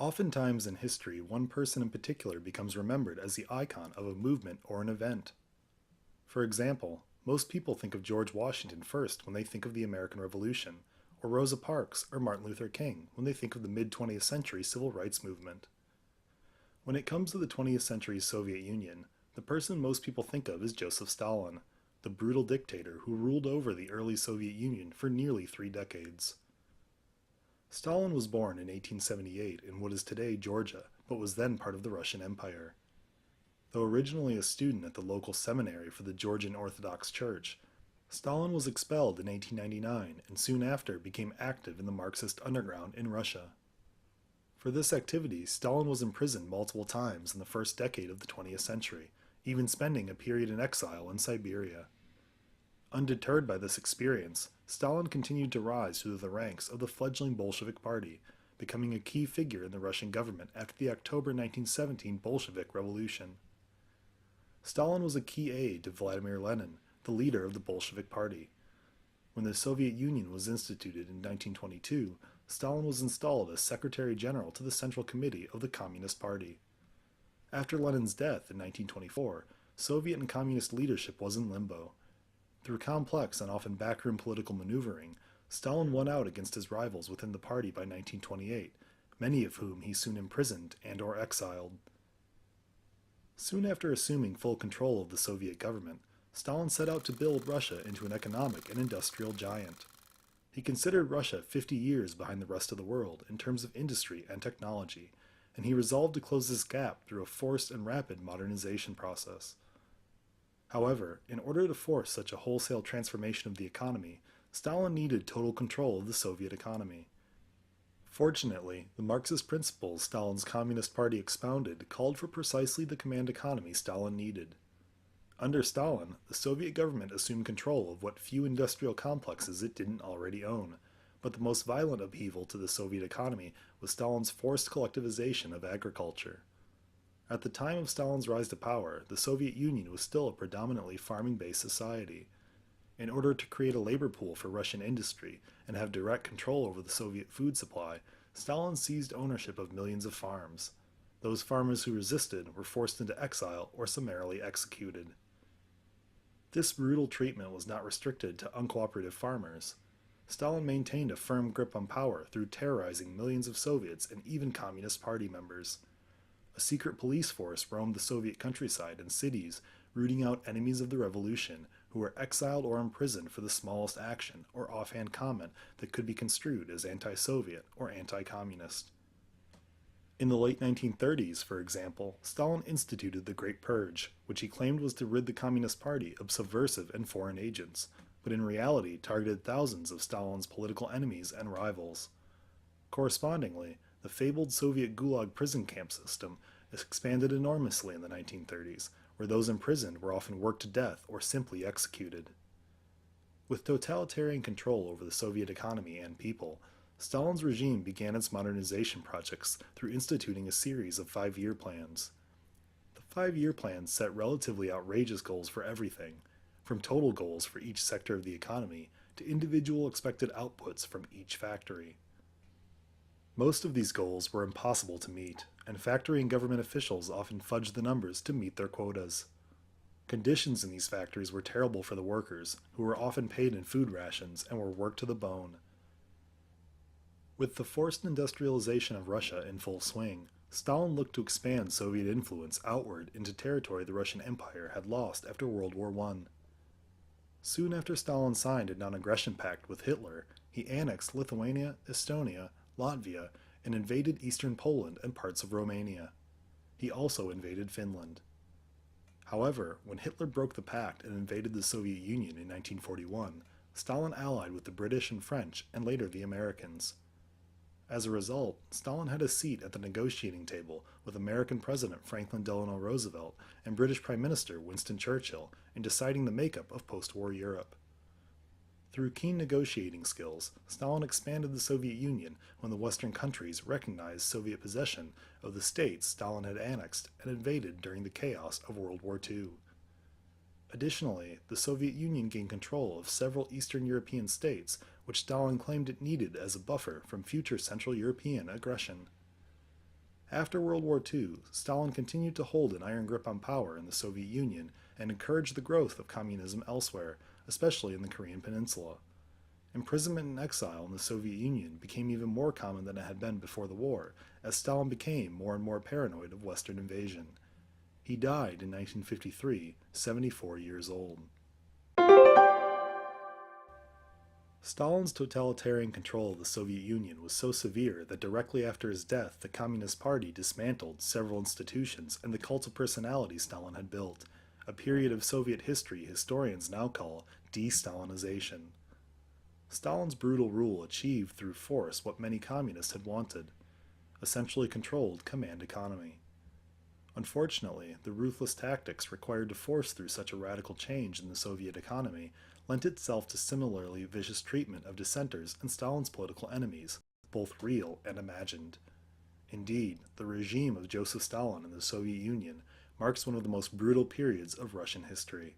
Oftentimes in history, one person in particular becomes remembered as the icon of a movement or an event. For example, most people think of George Washington first when they think of the American Revolution, or Rosa Parks or Martin Luther King when they think of the mid-20th century civil rights movement. When it comes to the 20th century's Soviet Union, the person most people think of is Joseph Stalin, the brutal dictator who ruled over the early Soviet Union for nearly 3 decades. Stalin was born in 1878 in what is today Georgia, but was then part of the Russian Empire. Though originally a student at the local seminary for the Georgian Orthodox Church, Stalin was expelled in 1899 and soon after became active in the Marxist underground in Russia. For this activity, Stalin was imprisoned multiple times in the first decade of the 20th century, even spending a period in exile in Siberia. Undeterred by this experience, Stalin continued to rise through the ranks of the fledgling Bolshevik Party, becoming a key figure in the Russian government after the October 1917 Bolshevik Revolution. Stalin was a key aide to Vladimir Lenin, the leader of the Bolshevik Party. When the Soviet Union was instituted in 1922, Stalin was installed as Secretary General to the Central Committee of the Communist Party. After Lenin's death in 1924, Soviet and Communist leadership was in limbo. Through complex and often backroom political maneuvering, Stalin won out against his rivals within the party by 1928, many of whom he soon imprisoned and/or exiled. Soon after assuming full control of the Soviet government, Stalin set out to build Russia into an economic and industrial giant. He considered Russia 50 years behind the rest of the world in terms of industry and technology, and he resolved to close this gap through a forced and rapid modernization process. However, in order to force such a wholesale transformation of the economy, Stalin needed total control of the Soviet economy. Fortunately, the Marxist principles Stalin's Communist Party expounded called for precisely the command economy Stalin needed. Under Stalin, the Soviet government assumed control of what few industrial complexes it didn't already own, but the most violent upheaval to the Soviet economy was Stalin's forced collectivization of agriculture. At the time of Stalin's rise to power, the Soviet Union was still a predominantly farming-based society. In order to create a labor pool for Russian industry and have direct control over the Soviet food supply, Stalin seized ownership of millions of farms. Those farmers who resisted were forced into exile or summarily executed. This brutal treatment was not restricted to uncooperative farmers. Stalin maintained a firm grip on power through terrorizing millions of Soviets and even Communist Party members. A secret police force roamed the Soviet countryside and cities, rooting out enemies of the revolution who were exiled or imprisoned for the smallest action or offhand comment that could be construed as anti-Soviet or anti-communist. In the late 1930s, for example, Stalin instituted the Great Purge, which he claimed was to rid the Communist Party of subversive and foreign agents, but in reality targeted thousands of Stalin's political enemies and rivals. Correspondingly, the fabled Soviet Gulag prison camp system expanded enormously in the 1930s, where those imprisoned were often worked to death or simply executed. With totalitarian control over the Soviet economy and people, Stalin's regime began its modernization projects through instituting a series of 5-year plans. The 5-year plans set relatively outrageous goals for everything, from total goals for each sector of the economy to individual expected outputs from each factory. Most of these goals were impossible to meet, and factory and government officials often fudged the numbers to meet their quotas. Conditions in these factories were terrible for the workers, who were often paid in food rations and were worked to the bone. With the forced industrialization of Russia in full swing, Stalin looked to expand Soviet influence outward into territory the Russian Empire had lost after World War I. Soon after Stalin signed a non-aggression pact with Hitler, he annexed Lithuania, Estonia, Latvia, and invaded eastern Poland and parts of Romania. He also invaded Finland. However, when Hitler broke the pact and invaded the Soviet Union in 1941, Stalin allied with the British and French and later the Americans. As a result, Stalin had a seat at the negotiating table with American President Franklin Delano Roosevelt and British Prime Minister Winston Churchill in deciding the makeup of post-war Europe. Through keen negotiating skills, Stalin expanded the Soviet Union when the Western countries recognized Soviet possession of the states Stalin had annexed and invaded during the chaos of World War II. Additionally, the Soviet Union gained control of several Eastern European states, which Stalin claimed it needed as a buffer from future Central European aggression. After World War II, Stalin continued to hold an iron grip on power in the Soviet Union and encouraged the growth of communism elsewhere, especially in the Korean Peninsula. Imprisonment and exile in the Soviet Union became even more common than it had been before the war, as Stalin became more and more paranoid of Western invasion. He died in 1953, 74 years old. Stalin's totalitarian control of the Soviet Union was so severe that directly after his death, the Communist Party dismantled several institutions and the cult of personality Stalin had built, a period of Soviet history historians now call de-Stalinization. Stalin's brutal rule achieved through force what many communists had wanted, a centrally controlled command economy. Unfortunately, the ruthless tactics required to force through such a radical change in the Soviet economy lent itself to similarly vicious treatment of dissenters and Stalin's political enemies, both real and imagined. Indeed, the regime of Joseph Stalin in the Soviet Union marks one of the most brutal periods of Russian history.